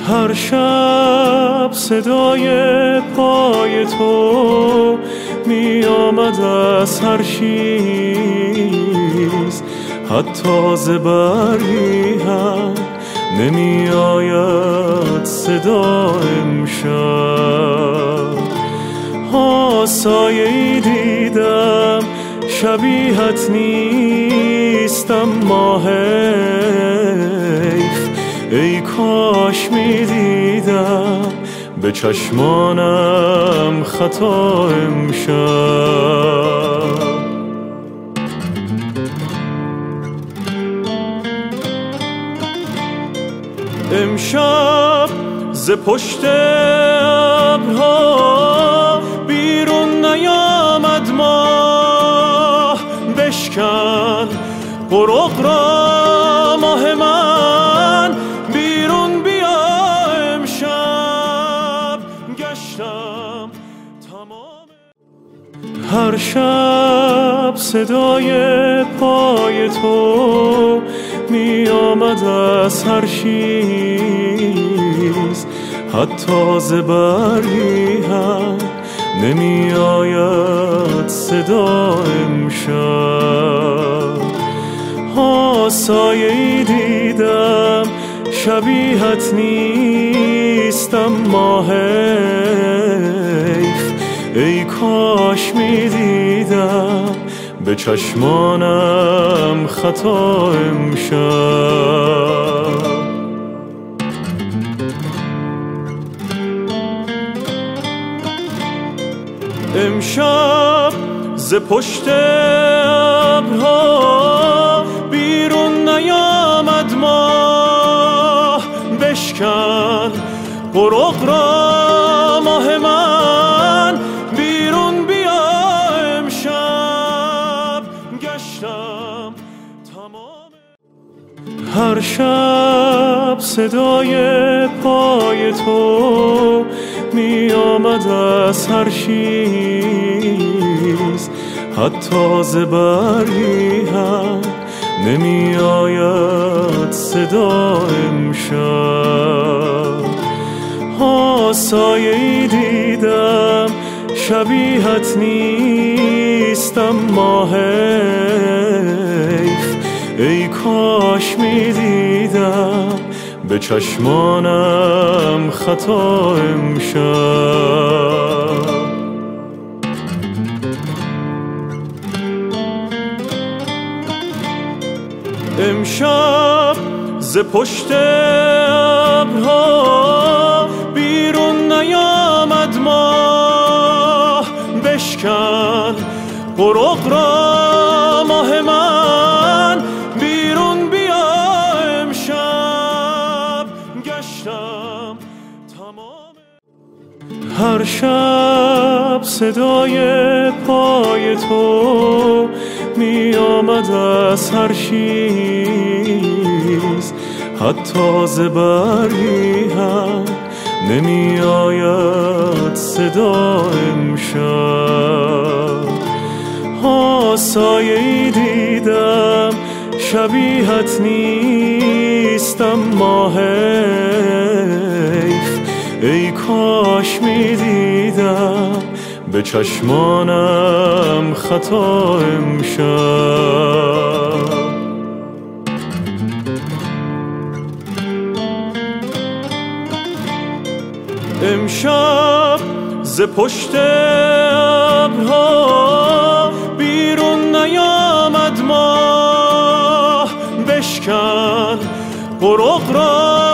هر شب صدای پای تو می آمد از هر چیز، حتی ز برگی هم نمی آید صدا امشب. سایه‌ای دیدم شبیهت نیستم، ما حیف ای کاش می دیدم به چشمانم خطا امشب. امشب ز پشت ابرها بیرون نیامد ماه، بشکن قرق را ماه من، بیرون بیا امشب. گشتم تمام هر شب صدای پای تو می آمد از هر چیز، حتی ز برگی هم نمی آید صدا امشب. سایه‌ای دیدم شبیهت نیستم، ما حیف ای کاش می دیدم به چشمانم خطا امشب. امشب ز پشت ابرها بیرون نیامد ماه، بشکن قرق را ماه من، بیرون بیا امشب. گشتم تمام هر شب صدای پای تو می آمد از هر چیز، حتی ز برگی هم نمی آید صدا امشب. سایه‌ای دیدم شبیهت نیستم، ما حیف ای کاش می دیدم به چشمانم خطا امشب. امشب ز پشت ابرها بیرون نیامد ماه، بشکن قرق را ماه من، بیرون بیا امشب. گشتم تمام هر شب صدای پای تو می آمد از هر چیز، حتی ز برگی هم نمی آید صدا امشب. سایه‌ای دیدم شبیهت نیستم، ما حیف ای کاش می دیدم به چشمانم خطا امشب. امشب ز پشت ابرها بیرون نیامد ماه، بشکن قرق را